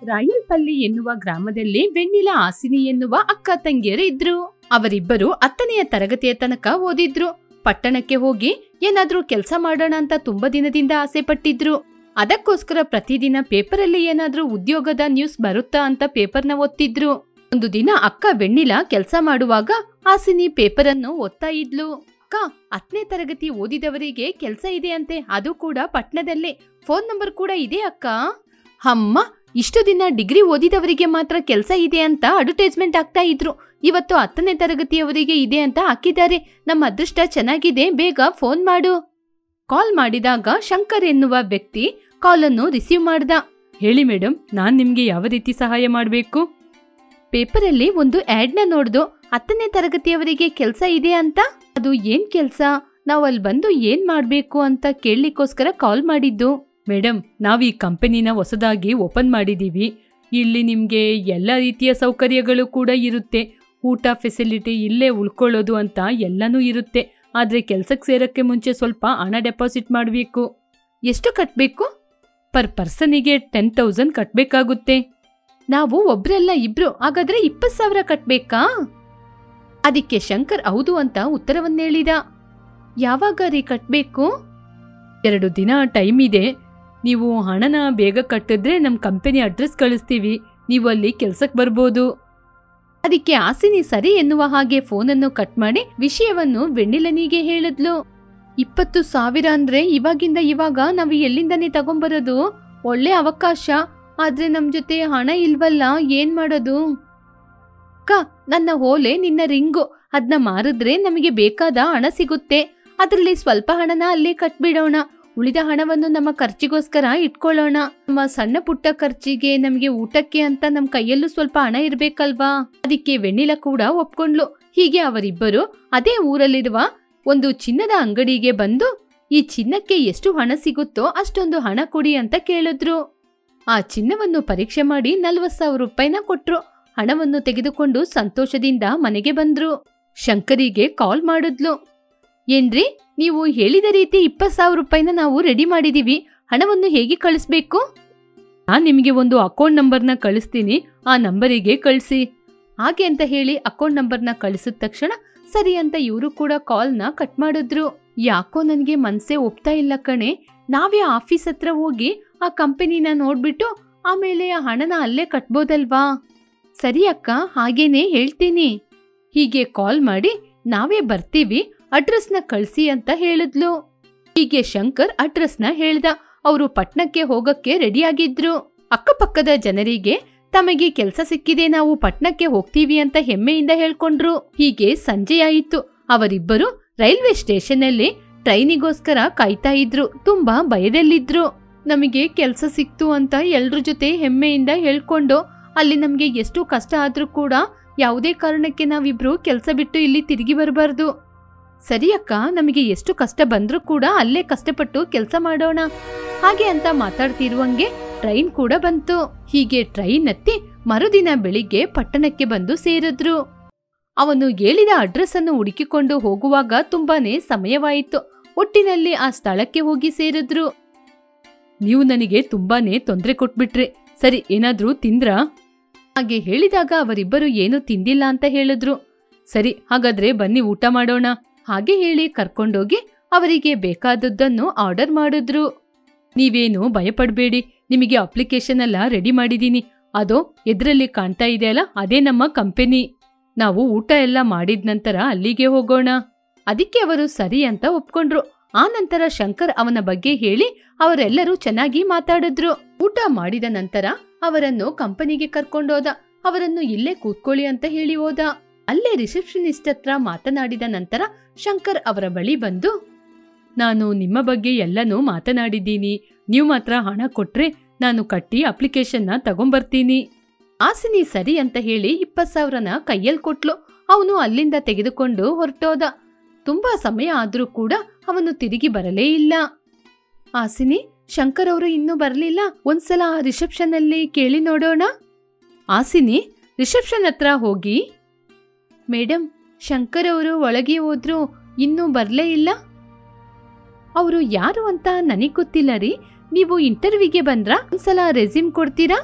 ರಾಯಲ್ಪಲ್ಲಿ ಎನ್ನುವ ಗ್ರಾಮದಲ್ಲಿ ವೆಣ್ಣಿಲಾ ಹಾಸಿನಿ ಎನ್ನುವ ಅಕ್ಕ ತಂಗಿಯರು ಇದ್ರು. ಅವರಿಬ್ಬರು 10ನೇ ತರಗತಿಯ ತನಕ ಓದಿದ್ರು. ಪಟ್ಟಣಕ್ಕೆ ಹೋಗಿ ಏನಾದ್ರೂ ಕೆಲಸ ಮಾಡೋಣ ಅಂತ ತುಂಬಾ ದಿನದಿಂದ ಆಸೆ ಪಟ್ಟಿದ್ರು. ಅದಕ್ಕೋಸ್ಕರ ಪ್ರತಿದಿನ ಪೇಪರಲ್ಲಿ ಏನಾದ್ರೂ ಉದ್ಯೋಗದ ನ್ಯೂಸ್ ಬರುತ್ತಾ ಅಂತ ಪೇಪರ್ನ ಓದ್ತಿದ್ರು. ಒಂದು ದಿನ ಅಕ್ಕ ವೆಣ್ಣಿಲಾ ಕೆಲಸ ಮಾಡುವಾಗ ಹಾಸಿನಿ ಪೇಪರ್ ಅನ್ನು ಓದ್ತಾ ಇದ್ಲು. ಅಕ್ಕ, 10ನೇ ತರಗತಿ ಓದಿದವರಿಗೆ ಕೆಲಸ ಇದೆ ಅಂತೆ, ಅದು ಕೂಡ ಪಟ್ಟಣದಲ್ಲಿ. ಫೋನ್ ನಂಬರ್ ಕೂಡ ಇದೆ ಅಕ್ಕ. ಅಮ್ಮ, ಇಷ್ಟು ದಿನ ಡಿಗ್ರಿ ಓದಿದವರಿಗೆ ಮಾತ್ರ ಕೆಲಸ ಇದೆ ಅಂತ ಅಡ್ವರ್ಟೈಸ್ಮೆಂಟ್ ಆಗ್ತಾ ಇದ್ರು. ಇವತ್ತು 10ನೇ ತರಗತಿಯವರಿಗೆ ಇದೆ ಅಂತ ಹಾಕಿದ್ದಾರೆ. ನಮ್ಮ ಅದೃಷ್ಟ ಚೆನ್ನಾಗಿದೆ, ಬೇಗ ಫೋನ್ ಮಾಡು. ಕಾಲ್ ಮಾಡಿದಾಗ ಶಂಕರ್ ಎನ್ನುವ ವ್ಯಕ್ತಿ ಕಾಲನ್ನು ರಿಸೀವ್ ಮಾಡ್ದ. ಹೇಳಿ ಮೇಡಮ್, ನಾನ್ ನಿಮ್ಗೆ ಯಾವ ರೀತಿ ಸಹಾಯ ಮಾಡ್ಬೇಕು? ಪೇಪರಲ್ಲಿ ಒಂದು ಆಡ್ನ ನೋಡ್ದು, 10ನೇ ತರಗತಿಯವರಿಗೆ ಕೆಲಸ ಇದೆ ಅಂತ. ಅದು ಏನ್ ಕೆಲ್ಸ, ನಾವ್ ಅಲ್ಲಿ ಬಂದು ಏನ್ ಮಾಡ್ಬೇಕು ಅಂತ ಕೇಳಲಿಕ್ಕೋಸ್ಕರ ಕಾಲ್ ಮಾಡಿದ್ದು. ಮೇಡಮ್, ನಾವ್ ಈ ಕಂಪನಿನ ಹೊಸದಾಗಿ ಓಪನ್ ಮಾಡಿದೀವಿ. ಇಲ್ಲಿ ನಿಮ್ಗೆ ಎಲ್ಲ ರೀತಿಯ ಸೌಕರ್ಯಗಳು ಕೂಡ ಇರುತ್ತೆ. ಊಟ ಫೆಸಿಲಿಟಿ, ಇಲ್ಲೇ ಉಳ್ಕೊಳ್ಳೋದು ಅಂತ ಎಲ್ಲನೂ ಇರುತ್ತೆ. ಆದ್ರೆ ಕೆಲ್ಸಕ್ಕೆ ಸೇರಕ್ಕೆ ಮುಂಚೆ ಸ್ವಲ್ಪ ಹಣ ಡೆಪಾಸಿಟ್ ಮಾಡಬೇಕು. ಎಷ್ಟು ಕಟ್ಬೇಕು? ಪರ್ ಪರ್ಸನಿಗೆ 10,000 ಕಟ್ಬೇಕಾಗುತ್ತೆ. ನಾವು ಒಬ್ರಲ್ಲ ಇಬ್ರು, ಹಾಗಾದ್ರೆ 20,000 ಕಟ್ಬೇಕಾ? ಅದಕ್ಕೆ ಶಂಕರ್ ಹೌದು ಅಂತ ಉತ್ತರವನ್ನೇಳಿದ. ಯಾವಾಗ ರೀ ಕಟ್ಬೇಕು? 2 ದಿನ ಟೈಮ್ ಇದೆ. ನೀವು ಹಣನ ಬೇಗ ಕಟ್ಟಿದ್ರೆ ನಮ್ ಕಂಪನಿ ಅಡ್ರೆಸ್ ಕಳಿಸ್ತೀವಿ, ನೀವು ಅಲ್ಲಿ ಕೆಲ್ಸಕ್ಕೆ ಬರ್ಬೋದು. ಅದಕ್ಕೆ ಹಾಸಿನಿ ಸರಿ ಎನ್ನುವ ಹಾಗೆ ಫೋನನ್ನು ಕಟ್ ಮಾಡಿ ವಿಷಯವನ್ನು ವೆಣ್ಣಿಲನಿಗೆ ಹೇಳಿದ್ಲು. 20,000 ಅಂದ್ರೆ ಇವಾಗಿಂದ ಇವಾಗ ನಾವು ಎಲ್ಲಿಂದನೇ ತಗೊಂಬರೋದು? ಒಳ್ಳೆ ಅವಕಾಶ, ಆದ್ರೆ ನಮ್ ಜೊತೆ ಹಣ ಇಲ್ವಲ್ಲ, ಏನ್ ಮಾಡೋದು? ಅಕ್ಕ, ನನ್ನ ಓಲೆ ನಿನ್ನ ರಿಂಗು, ಅದನ್ನ ಮಾರಿದ್ರೆ ನಮಗೆ ಬೇಕಾದ ಹಣ ಸಿಗುತ್ತೆ. ಅದರಲ್ಲಿ ಸ್ವಲ್ಪ ಹಣನ ಅಲ್ಲೇ ಕಟ್ಬಿಡೋಣ. ಉಳಿದ ಹಣವನ್ನು ನಮ್ಮ ಖರ್ಚಿಗೋಸ್ಕರ ಇಟ್ಕೊಳ್ಳೋಣ. ನಮ್ಮ ಸಣ್ಣ ಪುಟ್ಟ ಖರ್ಚಿಗೆ, ನಮಗೆ ಊಟಕ್ಕೆ ಅಂತ ನಮ್ ಕೈಯಲ್ಲೂ ಸ್ವಲ್ಪ ಹಣ ಇರ್ಬೇಕಲ್ವಾ? ಅದಕ್ಕೆ ವೆಣ್ಣಿಲಾ ಕೂಡ ಒಪ್ಕೊಂಡ್ಲು. ಹೀಗೆ ಅವರಿಬ್ಬರು ಅದೇ ಊರಲ್ಲಿರುವ ಒಂದು ಚಿನ್ನದ ಅಂಗಡಿಗೆ ಬಂದು ಈ ಚಿನ್ನಕ್ಕೆ ಎಷ್ಟು ಹಣ ಸಿಗುತ್ತೋ ಅಷ್ಟೊಂದು ಹಣ ಕೊಡಿ ಅಂತ ಕೇಳಿದ್ರು. ಆ ಚಿನ್ನವನ್ನು ಪರೀಕ್ಷೆ ಮಾಡಿ 40,000 ರೂಪಾಯಿನ ಕೊಟ್ರು. ಹಣವನ್ನು ತೆಗೆದುಕೊಂಡು ಸಂತೋಷದಿಂದ ಮನೆಗೆ ಬಂದ್ರು. ಶಂಕರಿಗೆ ಕಾಲ್ ಮಾಡಿದ್ಲು. ಏನ್ರಿ, ನೀವು ಹೇಳಿದ ರೀತಿ 20,000 ರೂಪಾಯಿನ ನಾವು ರೆಡಿ ಮಾಡಿದೀವಿ. ಹಣವನ್ನು ಹೇಗೆ ಕಳಿಸ್ಬೇಕು? ನಾನ್ ನಿಮಗೆ ಒಂದು ಅಕೌಂಟ್ ನಂಬರ್ನ ಕಳಿಸ್ತೀನಿ, ಆ ನಂಬರಿಗೆ ಕಳಿಸಿ. ಹಾಗೆ ಅಂತ ಹೇಳಿ ಅಕೌಂಟ್ ನಂಬರ್ನ ಕಳಿಸಿದ ತಕ್ಷಣ ಸರಿ ಅಂತ ಇವರು ಕೂಡ ಕಾಲ್ನ ಕಟ್ ಮಾಡಿದ್ರು. ಯಾಕೋ ನನಗೆ ಮನ್ಸೇ ಒಪ್ತಾ ಇಲ್ಲ ಕಣೆ. ನಾವೇ ಆಫೀಸ್ ಹತ್ರ ಹೋಗಿ ಆ ಕಂಪನಿನ ನೋಡ್ಬಿಟ್ಟು ಆಮೇಲೆ ಆ ಹಣನ ಅಲ್ಲೇ ಕಟ್ಬೋದಲ್ವಾ? ಸರಿ ಅಕ್ಕ, ಹಾಗೇನೆ ಹೇಳ್ತೀನಿ. ಹೀಗೆ ಕಾಲ್ ಮಾಡಿ ನಾವೇ ಬರ್ತೀವಿ, ಅಡ್ರೆಸ್ನ ಕಳಿಸಿ ಅಂತ ಹೇಳಿದ್ಲು. ಹೀಗೆ ಶಂಕರ್ ಅಡ್ರೆಸ್ನ ಹೇಳ್ದ. ಅವರು ಪಟ್ನಕ್ಕೆ ಹೋಗಕ್ಕೆ ರೆಡಿಯಾಗಿದ್ರು. ಅಕ್ಕಪಕ್ಕದ ಜನರಿಗೆ ತಮಗೆ ಕೆಲಸ ಸಿಕ್ಕಿದೆ, ನಾವು ಪಟ್ನಕ್ಕೆ ಹೋಗ್ತೀವಿ ಅಂತ ಹೆಮ್ಮೆಯಿಂದ ಹೇಳ್ಕೊಂಡ್ರು. ಹೀಗೆ ಸಂಜೆಯಾಯಿತು. ಅವರಿಬ್ಬರು ರೈಲ್ವೆ ಸ್ಟೇಷನ್ ಅಲ್ಲಿ ಟ್ರೈನಿಗೋಸ್ಕರ ಕಾಯ್ತಾ ಇದ್ರು. ತುಂಬಾ ಭಯದಲ್ಲಿದ್ರು. ನಮಗೆ ಕೆಲಸ ಸಿಕ್ತು ಅಂತ ಎಲ್ರ ಜೊತೆ ಹೆಮ್ಮೆಯಿಂದ ಹೇಳ್ಕೊಂಡು ಅಲ್ಲಿ ನಮ್ಗೆ ಎಷ್ಟು ಕಷ್ಟ ಆದ್ರೂ ಕೂಡ ಯಾವುದೇ ಕಾರಣಕ್ಕೆ ನಾವಿಬ್ರು ಕೆಲಸ ಬಿಟ್ಟು ಇಲ್ಲಿ ತಿರುಗಿ ಬರಬಾರ್ದು. ಸರಿ ಅಕ್ಕ, ನಮಗೆ ಎಷ್ಟು ಕಷ್ಟ ಬಂದ್ರೂ ಕೂಡ ಅಲ್ಲೇ ಕಷ್ಟಪಟ್ಟು ಕೆಲಸ ಮಾಡೋಣ. ಹಾಗೆ ಅಂತ ಮಾತಾಡ್ತಿರುವಂಗೆ ಟ್ರೈನ್ ಕೂಡ ಬಂತು. ಹೀಗೆ ಟ್ರೈನ್ ಹತ್ತಿ ಮರುದಿನ ಬೆಳಿಗ್ಗೆ ಪಟ್ಟಣಕ್ಕೆ ಬಂದು ಸೇರಿದ್ರು. ಅವನು ಹೇಳಿದ ಅಡ್ರೆಸ್ ಅನ್ನು ಹುಡುಕಿಕೊಂಡು ಹೋಗುವಾಗ ತುಂಬಾನೇ ಸಮಯವಾಯಿತು. ಒಟ್ಟಿನಲ್ಲಿ ಆ ಸ್ಥಳಕ್ಕೆ ಹೋಗಿ ಸೇರಿದ್ರು. ನೀವು ನನಗೆ ತುಂಬಾನೇ ತೊಂದರೆ ಕೊಟ್ಬಿಟ್ರಿ. ಸರಿ, ಏನಾದ್ರೂ ತಿಂದ್ರಾ? ಹಾಗೆ ಹೇಳಿದಾಗ ಅವರಿಬ್ಬರು ಏನು ತಿಂದಿಲ್ಲ ಅಂತ ಹೇಳಿದ್ರು. ಸರಿ, ಹಾಗಾದ್ರೆ ಬನ್ನಿ ಊಟ ಮಾಡೋಣ. ಹಾಗೆ ಹೇಳಿ ಕರ್ಕೊಂಡೋಗಿ ಅವರಿಗೆ ಬೇಕಾದದ್ದನ್ನು ಆರ್ಡರ್ ಮಾಡಿದ್ರು. ನೀವೇನು ಭಯಪಡಬೇಡಿ, ನಿಮಗೆ ಅಪ್ಲಿಕೇಶನ್ ಎಲ್ಲ ರೆಡಿ ಮಾಡಿದೀನಿ. ಅದೋ ಎದ್ರಲ್ಲಿ ಕಾಣ್ತಾ ಇದೆಯಲ್ಲ, ಅದೇ ನಮ್ಮ ಕಂಪನಿ. ನಾವು ಊಟ ಎಲ್ಲ ಮಾಡಿದ ನಂತರ ಅಲ್ಲಿಗೆ ಹೋಗೋಣ. ಅದಕ್ಕೆ ಅವರು ಸರಿ ಅಂತ ಒಪ್ಕೊಂಡ್ರು. ಆ ನಂತರ ಶಂಕರ್ ಅವನ ಬಗ್ಗೆ ಹೇಳಿ ಅವರೆಲ್ಲರೂ ಚೆನ್ನಾಗಿ ಮಾತಾಡಿದ್ರು. ಊಟ ಮಾಡಿದ ನಂತರ ಅವರನ್ನು ಕಂಪನಿಗೆ ಕರ್ಕೊಂಡೋದ. ಅವರನ್ನು ಇಲ್ಲೇ ಕೂತ್ಕೊಳ್ಳಿ ಅಂತ ಹೇಳಿ ಹೋದ. ಅಲ್ಲೇ ರಿಸೆಪ್ಷನಿಸ್ಟ್ ಹತ್ರ ಮಾತನಾಡಿದ ನಂತರ ಶಂಕರ್ ಅವರ ಬಳಿ ಬಂದು, ನಾನು ನಿಮ್ಮ ಬಗ್ಗೆ ಎಲ್ಲನೂ ಮಾತನಾಡಿದ್ದೀನಿ. ನೀವು ಮಾತ್ರ ಹಣ ಕೊಟ್ರೆ ನಾನು ಕಟ್ಟಿ ಅಪ್ಲಿಕೇಶನ್ನ ತಗೊಂಬರ್ತೀನಿ. ಹಾಸಿನಿ ಸರಿ ಅಂತ ಹೇಳಿ 20,000ನ ಕೈಯಲ್ಲಿ ಕೊಟ್ಲು. ಅವನು ಅಲ್ಲಿಂದ ತೆಗೆದುಕೊಂಡು ಹೊರಟೋದ. ತುಂಬಾ ಸಮಯ ಆದ್ರೂ ಕೂಡ ಅವನು ತಿರುಗಿ ಬರಲೇ ಇಲ್ಲ. ಹಾಸಿನಿ, ಶಂಕರ್ ಅವರು ಇನ್ನೂ ಬರಲಿಲ್ಲ, ಒಂದ್ಸಲ ರಿಸೆಪ್ಷನ್ ಅಲ್ಲಿ ಕೇಳಿ ನೋಡೋಣ. ಹಾಸಿನಿ ರಿಸೆಪ್ಷನ್ ಹತ್ರ ಹೋಗಿ, ಮೇಡಮ್, ಶಂಕರ್ ಅವರು ಒಳಗೆ ಹೋದ್ರು, ಇನ್ನೂ ಬರ್ಲೇ ಇಲ್ಲ. ಅವರು ಯಾರು ಅಂತ ನನಗ್ ಗೊತ್ತಿಲ್ಲ ರೀ. ನೀವು ಇಂಟರ್ವ್ಯೂಗೆ ಬಂದ್ರಾ? ಒಂದ್ಸಲ ರೆಸ್ಯೂಮ್ ಕೊಡ್ತೀರಾ?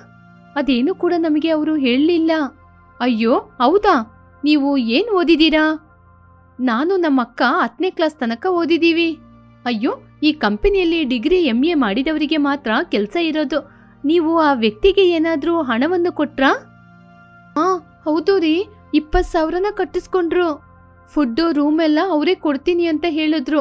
ಅದೇನು ಕೂಡ ನಮಗೆ ಅವರು ಹೇಳಲಿಲ್ಲ. ಅಯ್ಯೋ ಹೌದಾ, ನೀವು ಏನು ಓದಿದೀರಾ? ನಾನು ನಮ್ಮ ಅಕ್ಕ 10ನೇ ಕ್ಲಾಸ್ ತನಕ ಓದಿದೀವಿ. ಅಯ್ಯೋ, ಈ ಕಂಪನಿಯಲ್ಲಿ ಡಿಗ್ರಿ MA ಮಾಡಿದವರಿಗೆ ಮಾತ್ರ ಕೆಲಸ ಇರೋದು. ನೀವು ಆ ವ್ಯಕ್ತಿಗೆ ಏನಾದ್ರೂ ಹಣವನ್ನು ಕೊಟ್ರಾ? ಹೌದು ರೀ, 20,000ನ ಕಟ್ಟಿಸ್ಕೊಂಡ್ರು. ಫುಡ್ಡು ರೂಮ್ ಎಲ್ಲ ಅವರೇ ಕೊಡ್ತೀನಿ ಅಂತ ಹೇಳಿದ್ರು.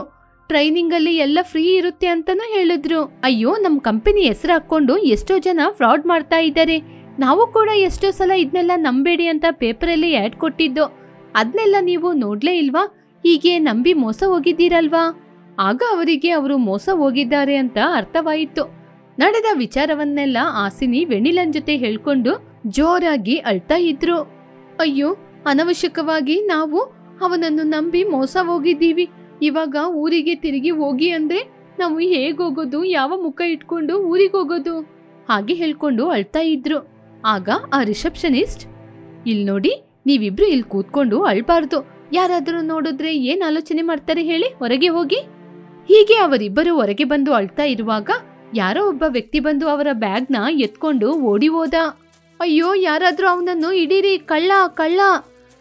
ಟ್ರೈನಿಂಗ್ ಅಲ್ಲಿ ಎಲ್ಲ ಫ್ರೀ ಇರುತ್ತೆ ಅಂತಾನೂ ಹೇಳಿದ್ರು. ಅಯ್ಯೋ, ನಮ್ ಕಂಪನಿ ಹೆಸರು ಹಾಕೊಂಡು ಎಷ್ಟೋ ಜನ ಫ್ರಾಡ್ ಮಾಡ್ತಾ ಇದ್ದಾರೆ. ನಾವು ಕೂಡ ಎಷ್ಟೋ ಸಲ ಇದನ್ನೆಲ್ಲ ನಂಬೇಡಿ ಅಂತ ಪೇಪರಲ್ಲಿ ಆ್ಯಡ್ ಕೊಟ್ಟಿದ್ದು. ಅದನ್ನೆಲ್ಲ ನೀವು ನೋಡ್ಲೇ ಇಲ್ವಾ? ಹೀಗೆ ನಂಬಿ ಮೋಸ ಹೋಗಿದ್ದೀರಲ್ವಾ? ಆಗ ಅವರಿಗೆ ಅವರು ಮೋಸ ಹೋಗಿದ್ದಾರೆ ಅಂತ ಅರ್ಥವಾಯಿತು. ನಡೆದ ವಿಚಾರವನ್ನೆಲ್ಲ ಹಾಸಿನಿ ವೆನಿಲನ್ ಜೊತೆ ಹೇಳ್ಕೊಂಡು ಜೋರಾಗಿ ಅಳ್ತಾ ಇದ್ರು. ಅಯ್ಯೋ, ಅನವಶ್ಯಕವಾಗಿ ನಾವು ಅವನನ್ನು ನಂಬಿ ಮೋಸ ಹೋಗಿದ್ದೀವಿ. ಇವಾಗ ಊರಿಗೆ ತಿರುಗಿ ಹೋಗಿ ಅಂದ್ರೆ ನಾವು ಹೇಗೋಗೋದು? ಯಾವ ಮುಖ ಇಟ್ಕೊಂಡು ಊರಿಗೆ ಹೋಗೋದು? ಹಾಗೆ ಹೇಳ್ಕೊಂಡು ಅಳ್ತಾ ಇದ್ರು. ಆಗ ಆ ರಿಸೆಪ್ಷನಿಸ್ಟ್, ಇಲ್ ನೋಡಿ, ನೀವಿಬ್ರು ಇಲ್ಲಿ ಕೂತ್ಕೊಂಡು ಅಳ್ಬಾರ್ದು. ಯಾರಾದ್ರೂ ನೋಡಿದ್ರೆ ಏನ್ ಆಲೋಚನೆ ಮಾಡ್ತಾರೆ ಹೇಳಿ, ಹೊರಗೆ ಹೋಗಿ. ಹೀಗೆ ಅವರಿಬ್ಬರು ಹೊರಗೆ ಬಂದು ಅಳ್ತಾ ಇರುವಾಗ ಯಾರೋ ಒಬ್ಬ ವ್ಯಕ್ತಿ ಬಂದು ಅವರ ಬ್ಯಾಗ್ನ ಎತ್ಕೊಂಡು ಓಡಿ ಹೋದ. ಅಯ್ಯೋ, ಯಾರಾದ್ರೂ ಅವನನ್ನು ಹಿಡೀರಿ, ಕಳ್ಳ ಕಳ್ಳ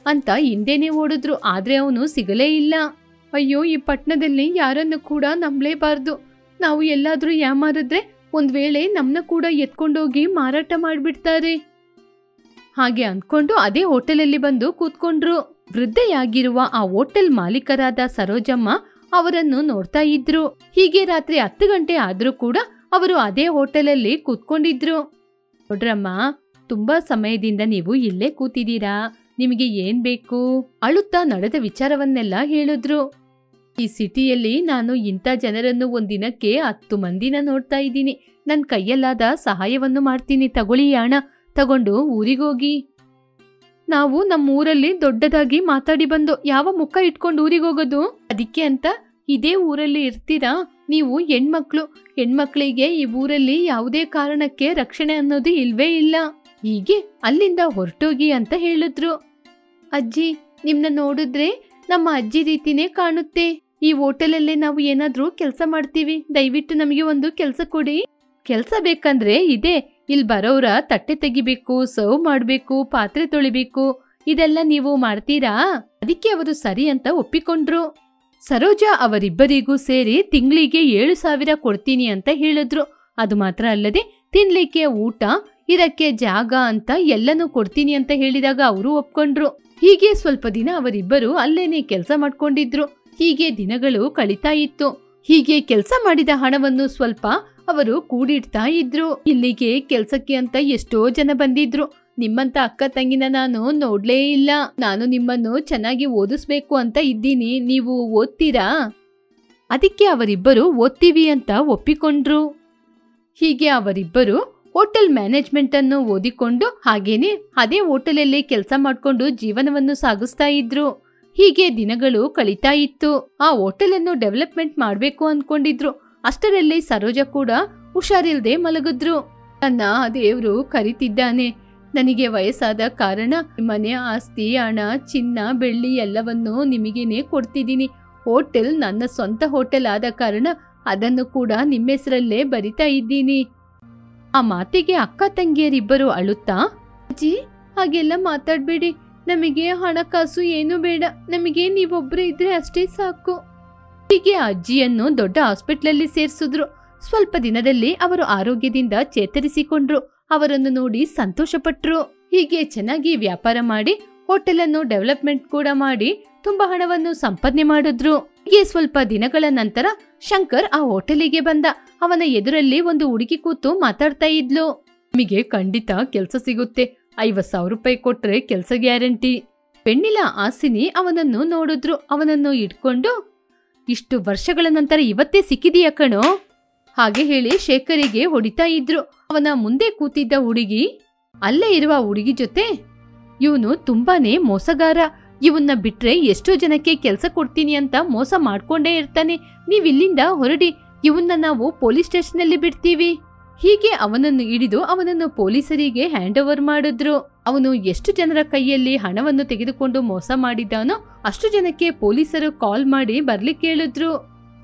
ಅಂತ ಹಿಂದೆನೆ ಓಡಿದ್ರು. ಆದ್ರೆ ಅವನು ಸಿಗಲೇ ಇಲ್ಲ. ಅಯ್ಯೋ, ಈ ಪಟ್ಟಣದಲ್ಲಿ ಯಾರನ್ನು ಕೂಡ ನಂಬಲೇಬಾರ್ದು. ನಾವು ಎಲ್ಲಾದ್ರೂ ಯಾಮಾರಿದ್ರೆ ಒಂದ್ ವೇಳೆ ನಮ್ನ ಕೂಡ ಎತ್ಕೊಂಡೋಗಿ ಮಾರಾಟ ಮಾಡ್ಬಿಡ್ತಾರೆ. ಹಾಗೆ ಅಂದ್ಕೊಂಡು ಅದೇ ಹೋಟೆಲಲ್ಲಿ ಬಂದು ಕೂತ್ಕೊಂಡ್ರು. ವೃದ್ಧೆಯಾಗಿರುವ ಆ ಹೋಟೆಲ್ ಮಾಲೀಕರಾದ ಸರೋಜಮ್ಮ ಅವರನ್ನು ನೋಡ್ತಾ ಇದ್ರು. ಹೀಗೆ ರಾತ್ರಿ 10 ಗಂಟೆ ಆದ್ರೂ ಕೂಡ ಅವರು ಅದೇ ಹೋಟೆಲಲ್ಲಿ ಕೂತ್ಕೊಂಡಿದ್ರು. ನೋಡ್ರಮ್ಮ, ತುಂಬಾ ಸಮಯದಿಂದ ನೀವು ಇಲ್ಲೇ ಕೂತಿದ್ದೀರಾ. ನಿಮಗೆ ಏನ್ ಬೇಕು? ಅಳುತ್ತಾ ನಡೆದ ವಿಚಾರವನ್ನೆಲ್ಲ ಹೇಳಿದ್ರು. ಈ ಸಿಟಿಯಲ್ಲಿ ನಾನು ಇಂಥ ಜನರನ್ನು ಒಂದಿನಕ್ಕೆ 10 ಮಂದಿನ ನೋಡ್ತಾ ಇದ್ದೀನಿ. ನನ್ನ ಕೈಯಲ್ಲಾದ ಸಹಾಯವನ್ನು ಮಾಡ್ತೀನಿ, ತಗೊಳ್ಳಿ ಹಣ, ತಗೊಂಡು ಊರಿಗೋಗಿ. ನಾವು ನಮ್ಮ ಊರಲ್ಲಿ ದೊಡ್ಡದಾಗಿ ಮಾತಾಡಿ ಬಂದು ಯಾವ ಮುಖ ಇಟ್ಕೊಂಡು ಊರಿಗೋಗೋದು? ಅದಕ್ಕೆ ಅಂತ ಇದೇ ಊರಲ್ಲಿ ಇರ್ತೀರಾ? ನೀವು ಹೆಣ್ಮಕ್ಳಿಗೆ ಈ ಊರಲ್ಲಿ ಯಾವುದೇ ಕಾರಣಕ್ಕೆ ರಕ್ಷಣೆ ಅನ್ನೋದು ಇಲ್ವೇ ಇಲ್ಲ. ಹೀಗೆ ಅಲ್ಲಿಂದ ಹೊರಟೋಗಿ ಅಂತ ಹೇಳಿದ್ರು. ಅಜ್ಜಿ, ನಿಮ್ನ ನೋಡಿದ್ರೆ ನಮ್ಮ ಅಜ್ಜಿ ರೀತಿನೇ ಕಾಣುತ್ತೆ. ಈ ಹೋಟೆಲಲ್ಲೇ ನಾವು ಏನಾದ್ರೂ ಕೆಲಸ ಮಾಡ್ತೀವಿ. ದಯವಿಟ್ಟು ನಮಗೆ ಒಂದು ಕೆಲಸ ಕೊಡಿ. ಕೆಲಸ ಬೇಕಂದ್ರೆ ಇದೆ. ಇಲ್ಲಿ ಬರೋರ ತಟ್ಟೆ ತೆಗಿಬೇಕು, ಸರ್ವ್ ಮಾಡ್ಬೇಕು, ಪಾತ್ರೆ ತೊಳಿಬೇಕು. ಇದೆಲ್ಲ ನೀವು ಮಾಡ್ತೀರಾ? ಅದಕ್ಕೆ ಅವರು ಸರಿ ಅಂತ ಒಪ್ಪಿಕೊಂಡ್ರು. ಸರೋಜಾ ಅವರಿಬ್ಬರಿಗೂ ಸೇರಿ ತಿಂಗಳಿಗೆ 7,000 ಕೊಡ್ತೀನಿ ಅಂತ ಹೇಳಿದ್ರು. ಅದು ಮಾತ್ರ ಅಲ್ಲದೆ ತಿನ್ಲಿಕ್ಕೆ ಊಟ, ಇರಕ್ಕೆ ಜಾಗ ಅಂತ ಎಲ್ಲನೂ ಕೊಡ್ತೀನಿ ಅಂತ ಹೇಳಿದಾಗ ಅವರು ಒಪ್ಕೊಂಡ್ರು. ಹೀಗೆ ಸ್ವಲ್ಪ ದಿನ ಅವರಿಬ್ಬರು ಅಲ್ಲೇನೆ ಕೆಲಸ ಮಾಡ್ಕೊಂಡಿದ್ರು. ಹೀಗೆ ದಿನಗಳು ಕಳೀತಾ ಇತ್ತು. ಹೀಗೆ ಕೆಲಸ ಮಾಡಿದ ಹಣವನ್ನು ಸ್ವಲ್ಪ ಅವರು ಕೂಡಿಡ್ತಾ ಇದ್ರು. ಇಲ್ಲಿಗೆ ಕೆಲ್ಸಕ್ಕೆ ಅಂತ ಎಷ್ಟೋ ಜನ ಬಂದಿದ್ರು. ನಿಮ್ಮಂತ ಅಕ್ಕ ತಂಗಿನ ನಾನು ನೋಡ್ಲೇ ಇಲ್ಲ. ನಾನು ನಿಮ್ಮನ್ನು ಚೆನ್ನಾಗಿ ಓದಿಸ್ಬೇಕು ಅಂತ ಇದ್ದೀನಿ. ನೀವು ಓದ್ತೀರಾ? ಅದಕ್ಕೆ ಅವರಿಬ್ಬರು ಓದ್ತೀವಿ ಅಂತ ಒಪ್ಪಿಕೊಂಡ್ರು. ಹೀಗೆ ಅವರಿಬ್ಬರು ಹೋಟೆಲ್ ಮ್ಯಾನೇಜ್ಮೆಂಟ್ ಅನ್ನು ಓದಿಕೊಂಡು ಹಾಗೇನೆ ಅದೇ ಹೋಟೆಲಲ್ಲಿ ಕೆಲಸ ಮಾಡ್ಕೊಂಡು ಜೀವನವನ್ನು ಸಾಗಿಸ್ತಾ ಇದ್ರು. ಹೀಗೆ ದಿನಗಳು ಕಳೀತಾ ಇತ್ತು. ಆ ಹೋಟೆಲ್ ಅನ್ನು ಡೆವಲಪ್ಮೆಂಟ್ ಮಾಡ್ಬೇಕು ಅನ್ಕೊಂಡಿದ್ರು. ಅಷ್ಟರಲ್ಲಿ ಸರೋಜಾ ಕೂಡ ಹುಷಾರಿಲ್ದೆ ಮಲಗಿದ್ರು. ನನ್ನ ದೇವ್ರು ಕರಿತಿದ್ದಾನೆ. ನನಗೆ ವಯಸ್ಸಾದ ಕಾರಣ ಮನೆ ಆಸ್ತಿ, ಹಣ, ಚಿನ್ನ, ಬೆಳ್ಳಿ ಎಲ್ಲವನ್ನೂ ನಿಮಗೇನೆ ಕೊಡ್ತಿದ್ದೀನಿ. ಹೋಟೆಲ್ ನನ್ನ ಸ್ವಂತ ಹೋಟೆಲ್ ಆದ ಕಾರಣ ಅದನ್ನು ಕೂಡ ನಿಮ್ಮ ಹೆಸರಲ್ಲೇ ಬರಿತಾ ಇದ್ದೀನಿ. ಆ ಮಾತಿಗೆ ಅಕ್ಕ ತಂಗಿಯರಿಬ್ಬರು ಅಳುತ್ತಾ, ಅಜ್ಜಿ ಹಾಗೆಲ್ಲ ಮಾತಾಡ್ಬೇಡಿ. ನಮಗೆ ಹಣಕಾಸು ಏನು ಬೇಡ. ನಮಗೆ ನೀವೊಬ್ರು ಇದ್ರೆ ಅಷ್ಟೇ ಸಾಕು. ಹೀಗೆ ಅಜ್ಜಿಯನ್ನು ದೊಡ್ಡ ಹಾಸ್ಪಿಟ್ಲಲ್ಲಿ ಸೇರಿಸಿದ್ರು. ಸ್ವಲ್ಪ ದಿನದಲ್ಲಿ ಅವರು ಆರೋಗ್ಯದಿಂದ ಚೇತರಿಸಿಕೊಂಡ್ರು. ಅವರನ್ನು ನೋಡಿ ಸಂತೋಷಪಟ್ರು. ಹೀಗೆ ಚೆನ್ನಾಗಿ ವ್ಯಾಪಾರ ಮಾಡಿ ಹೋಟೆಲ್ ಅನ್ನು ಡೆವಲಪ್ಮೆಂಟ್ ಕೂಡ ಮಾಡಿ ತುಂಬಾ ಹಣವನ್ನು ಸಂಪಾದನೆ ಮಾಡಿದ್ರು. ಹೀಗೆ ಸ್ವಲ್ಪ ದಿನಗಳ ನಂತರ ಶಂಕರ್ ಆ ಹೋಟೆಲಿಗೆ ಬಂದ. ಅವನ ಎದುರಲ್ಲಿ ಒಂದು ಹುಡುಗಿ ಕೂತು ಮಾತಾಡ್ತಾ ಇದ್ಲು. ನಿಮಗೆ ಖಂಡಿತ ಕೆಲಸ ಸಿಗುತ್ತೆ. 50,000 ರೂಪಾಯಿ ಕೊಟ್ರೆ ಕೆಲಸ ಗ್ಯಾರಂಟಿ. ವೆನಿಲಾ ಹಾಸಿನಿ ಅವನನ್ನು ನೋಡಿದ್ರು. ಅವನನ್ನು ಇಟ್ಕೊಂಡು, ಇಷ್ಟು ವರ್ಷಗಳ ನಂತರ ಇವತ್ತೇ ಸಿಕ್ಕಿದೀಯ ಕಣೋ ಹಾಗೆ ಹೇಳಿ ಶೇಖರಿಗೆ ಹೊಡಿತಾ ಇದ್ರು. ಅವನ ಮುಂದೆ ಕೂತಿದ್ದ ಹುಡುಗಿ ಅಲ್ಲೇ ಇರುವ ಹುಡುಗಿ ಜೊತೆ, ಇವನು ತುಂಬಾನೇ ಮೋಸಗಾರ. ಇವನ್ನ ಬಿಟ್ರೆ ಎಷ್ಟೋ ಜನಕ್ಕೆ ಕೆಲಸ ಕೊಡ್ತೀನಿ ಅಂತ ಮೋಸ ಮಾಡ್ಕೊಂಡೇ ಇರ್ತಾನೆ. ನೀವಿಲ್ಲಿಂದ ಹೊರಡಿ. ಇವನ್ನ ನಾವು ಪೊಲೀಸ್ ಸ್ಟೇಷನ್ ಬಿಡ್ತೀವಿ. ಹೀಗೆ ಅವನನ್ನು ಹಿಡಿದು ಅವನನ್ನು ಪೊಲೀಸರಿಗೆ ಹ್ಯಾಂಡ್ ಓವರ್ ಮಾಡಿದ್ರು. ಅವನು ಎಷ್ಟು ಜನರ ಕೈಯಲ್ಲಿ ಹಣವನ್ನು ತೆಗೆದುಕೊಂಡು ಮೋಸ ಮಾಡಿದ್ದಾನೋ ಅಷ್ಟು ಜನಕ್ಕೆ ಪೊಲೀಸರು ಕಾಲ್ ಮಾಡಿ ಬರ್ಲಿಕ್ಕೆ ಹೇಳಿದ್ರು.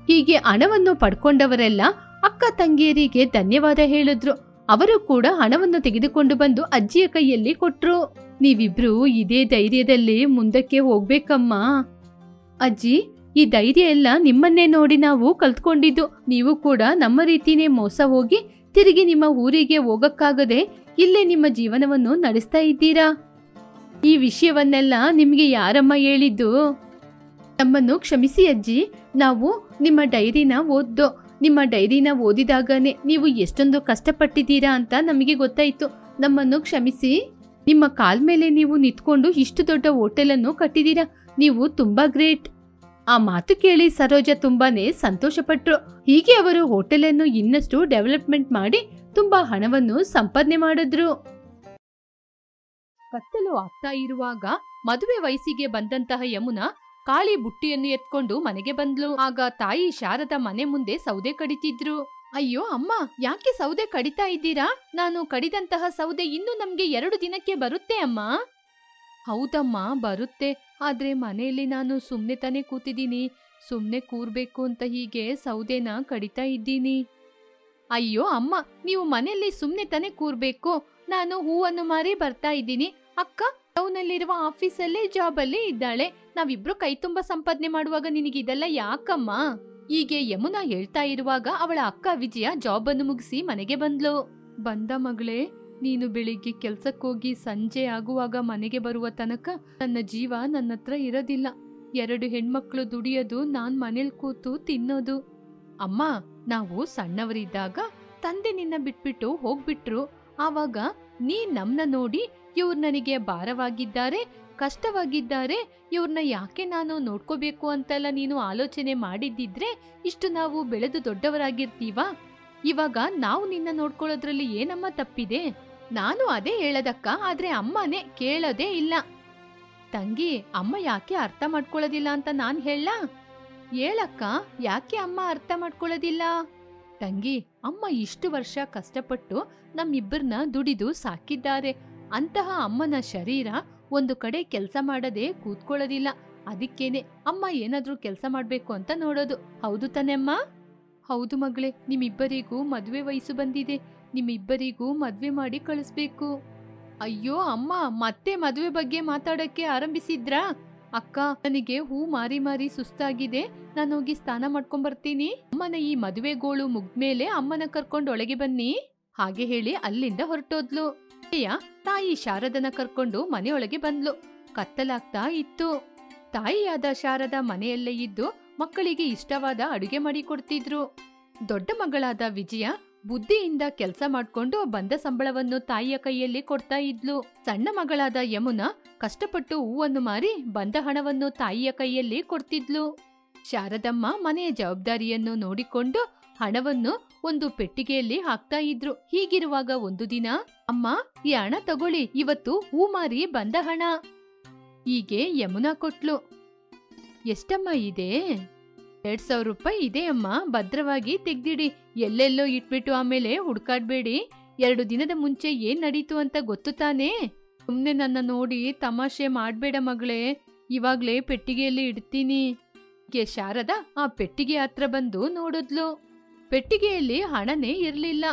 ಹೀಗೆ ಹಣವನ್ನು ಪಡ್ಕೊಂಡವರೆಲ್ಲ ಅಕ್ಕ ತಂಗಿಯರಿಗೆ ಧನ್ಯವಾದ ಹೇಳಿದ್ರು. ಅವರು ಕೂಡ ಹಣವನ್ನು ತೆಗೆದುಕೊಂಡು ಬಂದು ಅಜ್ಜಿಯ ಕೈಯಲ್ಲಿ ಕೊಟ್ರು. ನೀವಿಬ್ರು ಇದೇ ಧೈರ್ಯದಲ್ಲಿ ಮುಂದಕ್ಕೆ ಹೋಗ್ಬೇಕಮ್ಮ. ಅಜ್ಜಿ, ಈ ಧೈರ್ಯ ಎಲ್ಲ ನಿಮ್ಮನ್ನೇ ನೋಡಿ ನಾವು ಕಲ್ತ್ಕೊಂಡಿದ್ದು. ನೀವು ಕೂಡ ನಮ್ಮ ರೀತಿನೇ ಮೋಸ ಹೋಗಿ ತಿರುಗಿ ನಿಮ್ಮ ಊರಿಗೆ ಹೋಗಕ್ಕಾಗದೆ ಇಲ್ಲೇ ನಿಮ್ಮ ಜೀವನವನ್ನು ನಡೆಸ್ತಾ ಇದ್ದೀರಾ. ಈ ವಿಷಯವನ್ನೆಲ್ಲ ನಿಮ್ಗೆ ಯಾರಮ್ಮ ಹೇಳಿದ್ದು? ನಮ್ಮನ್ನು ಕ್ಷಮಿಸಿ ಅಜ್ಜಿ. ನಾವು ನಿಮ್ಮ ಡೈರಿನ ಓದ್ದೋ. ನಿಮ್ಮ ಡೈರಿನ ಓದಿದಾಗನೇ ನೀವು ಎಷ್ಟೊಂದು ಕಷ್ಟಪಟ್ಟಿದ್ದೀರಾ ಅಂತ ನಮಗೆ ಗೊತ್ತಾಯ್ತು. ನಮ್ಮನ್ನು ಕ್ಷಮಿಸಿ. ನಿಮ್ಮ ಕಾಲ್ ಮೇಲೆ ನೀವು ನಿಂತ್ಕೊಂಡು ಇಷ್ಟು ದೊಡ್ಡ ಹೋಟೆಲನ್ನು ಕಟ್ಟಿದ್ದೀರಾ. ನೀವು ತುಂಬಾ ಗ್ರೇಟ್. ಆ ಮಾತು ಕೇಳಿ ಸರೋಜ ತುಂಬಾನೇ ಸಂತೋಷಪಟ್ರು. ಹೀಗೆ ಅವರು ಹೋಟೆಲನ್ನು ಇನ್ನಷ್ಟು ಡೆವಲಪ್ಮೆಂಟ್ ಮಾಡಿ ತುಂಬಾ ಹಣವನ್ನು ಸಂಪಾದನೆ ಮಾಡಿದ್ರು. ಕತ್ತಲು ಆಗ್ತಾ ಇರುವಾಗ ಮದುವೆ ವಯಸ್ಸಿಗೆ ಬಂದಂತಹ ಯಮುನಾ ಕಾಳಿ ಬುಟ್ಟಿಯನ್ನು ಎತ್ಕೊಂಡು ಮನೆಗೆ ಬಂದ್ಲು. ಆಗ ತಾಯಿ ಶಾರದ ಮನೆ ಮುಂದೆ ಸೌದೆ ಕಡಿತಿದ್ರು. ಅಯ್ಯೋ ಅಮ್ಮ, ಯಾಕೆ ಸೌದೆ ಕಡಿತಾ ಇದ್ದೀರಾ? ನಾನು ಕಡಿದಂತಹ ಸೌದೆ ಇನ್ನು ನಮ್ಗೆ 2 ದಿನಕ್ಕೆ ಬರುತ್ತೆ ಅಮ್ಮ. ಹೌದಮ್ಮ, ಬರುತ್ತೆ. ಆದ್ರೆ ಮನೆಯಲ್ಲಿ ನಾನು ಸುಮ್ನೆ ತಾನೇ ಕೂತಿದ್ದೀನಿ. ಸುಮ್ನೆ ಕೂರ್ಬೇಕು ಅಂತ ಹೀಗೆ ಸೌದೆನ ಕಡಿತಾ ಇದ್ದೀನಿ. ಅಯ್ಯೋ ಅಮ್ಮ, ನೀವು ಮನೆಯಲ್ಲಿ ಸುಮ್ನೆ ತಾನೇ ಕೂರ್ಬೇಕು. ನಾನು ಹೂವನ್ನು ಮಾರಿ ಬರ್ತಾ ಇದ್ದೀನಿ. ಅಕ್ಕ ಟೌನಲ್ಲಿರುವ ಆಫೀಸಲ್ಲೇ ಜಾಬಲ್ಲಿ ಇದ್ದಾಳೆ. ನಾವಿಬ್ರು ಕೈ ತುಂಬಾ ಸಂಪಾದನೆ ಮಾಡುವಾಗ ನಿನಗಿದೆಲ್ಲ ಯಾಕಮ್ಮ? ಹೀಗೆ ಯಮುನಾ ಹೇಳ್ತಾ ಇರುವಾಗ ಅವಳ ಅಕ್ಕ ವಿಜಯ ಜಾಬ್ ಅನ್ನು ಮುಗಿಸಿ ಮನೆಗೆ ಬಂದ್ಲು. ಬಂದ ಮಗಳೇ, ನೀನು ಬೆಳಿಗ್ಗೆ ಕೆಲ್ಸಕ್ಕೋಗಿ ಸಂಜೆ ಆಗುವಾಗ ಮನೆಗೆ ಬರುವ ತನಕ ನನ್ನ ಜೀವ ನನ್ನ ಹತ್ರ ಇರೋದಿಲ್ಲ. 2 ಹೆಣ್ಮಕ್ಳು ದುಡಿಯೋದು, ನಾನ್ ಮನೇಲಿ ಕೂತು ತಿನ್ನೋದು. ಅಮ್ಮ, ನಾವು ಸಣ್ಣವರಿದ್ದಾಗ ತಂದೆ ನಿನ್ನ ಬಿಟ್ಬಿಟ್ಟು ಹೋಗ್ಬಿಟ್ರು. ಆವಾಗ ನೀ ನಮ್ನ ನೋಡಿ ಇವ್ರು ನನಗೆ ಭಾರವಾಗಿದ್ದಾರೆ, ಕಷ್ಟವಾಗಿದ್ದಾರೆ, ಇವ್ರನ್ನ ಯಾಕೆ ನಾನು ನೋಡ್ಕೋಬೇಕು ಅಂತೆಲ್ಲ ನೀನು ಆಲೋಚನೆ ಮಾಡಿದ್ದಿದ್ರೆ ಇಷ್ಟು ನಾವು ಬೆಳೆದು ದೊಡ್ಡವರಾಗಿರ್ತೀವಾ? ಇವಾಗ ನಾವು ನಿನ್ನ ನೋಡ್ಕೊಳ್ಳೋದ್ರಲ್ಲಿ ಏನಮ್ಮ ತಪ್ಪಿದೆ? ನಾನು ಅದೇ ಹೇಳದಕ್ಕ, ಆದ್ರೆ ಅಮ್ಮನೇ ಕೇಳೋದೇ ಇಲ್ಲ. ತಂಗಿ, ಅಮ್ಮ ಯಾಕೆ ಅರ್ಥ ಮಾಡ್ಕೊಳ್ಳೋದಿಲ್ಲ ಅಂತ ನಾನ್ ಹೇಳ? ಹೇಳಕ್ಕ, ಯಾಕೆ ಅಮ್ಮ ಅರ್ಥ ಮಾಡ್ಕೊಳ್ಳೋದಿಲ್ಲ? ತಂಗಿ, ಅಮ್ಮ ಇಷ್ಟು ವರ್ಷ ಕಷ್ಟಪಟ್ಟು ನಮ್ಮಿಬ್ಬರನ್ನ ದುಡಿದು ಸಾಕಿದ್ದಾರೆ. ಅಂತಹ ಅಮ್ಮನ ಶರೀರ ಒಂದು ಕಡೆ ಕೆಲಸ ಮಾಡದೆ ಕೂತ್ಕೊಳ್ಳೋದಿಲ್ಲ. ಅದಕ್ಕೇನೆ ಅಮ್ಮ ಏನಾದ್ರೂ ಕೆಲಸ ಮಾಡ್ಬೇಕು ಅಂತ ನೋಡೋದು. ಹೌದು ತಾನೆ ಅಮ್ಮ? ಹೌದು ಮಗಳೇ, ನಿಮ್ಮಿಬ್ಬರಿಗೂ ಮದ್ವೆ ವಯಸ್ಸು ಬಂದಿದೆ. ನಿಮ್ಮಿಬ್ಬರಿಗೂ ಮದ್ವೆ ಮಾಡಿ ಕಳಿಸ್ಬೇಕು. ಅಯ್ಯೋ ಅಮ್ಮ, ಮತ್ತೆ ಮದ್ವೆ ಬಗ್ಗೆ ಮಾತಾಡಕ್ಕೆ ಆರಂಭಿಸಿದ್ರಾ? ಅಕ್ಕ, ನನಗೆ ಹೂ ಮಾರಿ ಮಾರಿ ಸುಸ್ತಾಗಿದೆ. ನಾನು ಹೋಗಿ ಸ್ನಾನ ಮಾಡ್ಕೊಂಡ್ಬರ್ತೀನಿ. ಅಮ್ಮನ ಈ ಮದುವೆ ಗೋಳು ಮುಗ್ದ್ಮೇಲೆ ಅಮ್ಮನ ಕರ್ಕೊಂಡು ಒಳಗೆ ಬನ್ನಿ. ಹಾಗೆ ಹೇಳಿ ಅಲ್ಲಿಂದ ಹೊರಟೋದ್ಲು. ತಾಯಿ ಶಾರದನ ಕರ್ಕೊಂಡು ಮನೆಯೊಳಗೆ ಬಂದ್ಲು. ಕತ್ತಲಾಗ್ತಾ ಇತ್ತು. ತಾಯಿಯಾದ ಶಾರದ ಮನೆಯಲ್ಲೇ ಇದ್ದು ಮಕ್ಕಳಿಗೆ ಇಷ್ಟವಾದ ಅಡುಗೆ ಮಾಡಿ ಕೊಡ್ತಿದ್ರು. ದೊಡ್ಡ ಮಗಳಾದ ವಿಜಯ ಬುದ್ಧಿಯಿಂದ ಕೆಲಸ ಮಾಡ್ಕೊಂಡು ಬಂದ ಸಂಬಳವನ್ನು ತಾಯಿಯ ಕೈಯಲ್ಲಿ ಕೊಡ್ತಾ ಇದ್ಲು. ಸಣ್ಣ ಮಗಳಾದ ಯಮುನಾ ಕಷ್ಟಪಟ್ಟು ಹೂವನ್ನು ಮಾರಿ ಬಂದ ಹಣವನ್ನು ತಾಯಿಯ ಕೈಯಲ್ಲಿ ಕೊಡ್ತಿದ್ಲು. ಶಾರದಮ್ಮ ಮನೆಯ ಜವಾಬ್ದಾರಿಯನ್ನು ನೋಡಿಕೊಂಡು ಹಣವನ್ನು ಒಂದು ಪೆಟ್ಟಿಗೆಯಲ್ಲಿ ಹಾಕ್ತಾ ಇದ್ರು. ಹೀಗಿರುವಾಗ ಒಂದು ದಿನ, ಅಮ್ಮ, ಈ ಹಣ ತಗೊಳ್ಳಿ, ಇವತ್ತು ಹೂ ಮಾರಿ ಬಂದ ಹಣ. ಹೀಗೆ ಯಮುನಾ ಕೊಟ್ಲು. ಎಷ್ಟಮ್ಮ ಇದೆ? 2,000 ರೂಪಾಯಿ ಇದೆ ಅಮ್ಮ. ಭದ್ರವಾಗಿ ತೆಗ್ದಿಡಿ. ಎಲ್ಲೆಲ್ಲೋ ಇಟ್ಬಿಟ್ಟು ಆಮೇಲೆ ಹುಡ್ಕಾಡ್ಬೇಡಿ. 2 ದಿನದ ಮುಂಚೆ ಏನ್ ನಡೀತು ಅಂತ ಗೊತ್ತು ತಾನೇ? ಸುಮ್ನೆ ನನ್ನ ನೋಡಿ ತಮಾಷೆ ಮಾಡ್ಬೇಡ ಮಗಳೇ. ಇವಾಗ್ಲೇ ಪೆಟ್ಟಿಗೆಯಲ್ಲಿ ಇಡ್ತೀನಿ. ಶಾರದಾ ಆ ಪೆಟ್ಟಿಗೆ ಹತ್ರ ಬಂದು ನೋಡಿದ್ಲು. ಪೆಟ್ಟಿಗೆಯಲ್ಲಿ ಹಣನೇ ಇರ್ಲಿಲ್ಲ.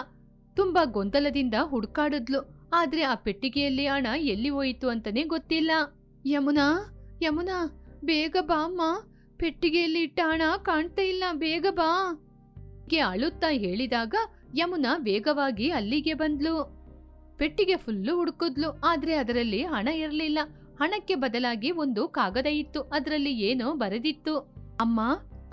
ತುಂಬಾ ಗೊಂದಲದಿಂದ ಹುಡ್ಕಾಡಿದ್ಲು. ಆದ್ರೆ ಆ ಪೆಟ್ಟಿಗೆಯಲ್ಲಿ ಹಣ ಎಲ್ಲಿ ಹೋಯಿತು ಅಂತಾನೆ ಗೊತ್ತಿಲ್ಲ. ಯಮುನಾ, ಯಮುನಾ, ಬೇಗ ಬಾ ಅಮ್ಮ. ಪೆಟ್ಟಿಗೆಯಲ್ಲಿ ಇಟ್ಟ ಹಣ ಕಾಣ್ತಾ ಇಲ್ಲ, ಬೇಗ ಬಾ. ಅಳುತ್ತಾ ಹೇಳಿದಾಗ ಯಮುನಾ ವೇಗವಾಗಿ ಅಲ್ಲಿಗೆ ಬಂದ್ಲು. ಪೆಟ್ಟಿಗೆ ಫುಲ್ಲು ಹುಡುಕಿದ್ಲು. ಆದ್ರೆ ಅದರಲ್ಲಿ ಹಣ ಇರಲಿಲ್ಲ. ಹಣಕ್ಕೆ ಬದಲಾಗಿ ಒಂದು ಕಾಗದ ಇತ್ತು. ಅದರಲ್ಲಿ ಏನೋ ಬರೆದಿತ್ತು. ಅಮ್ಮ,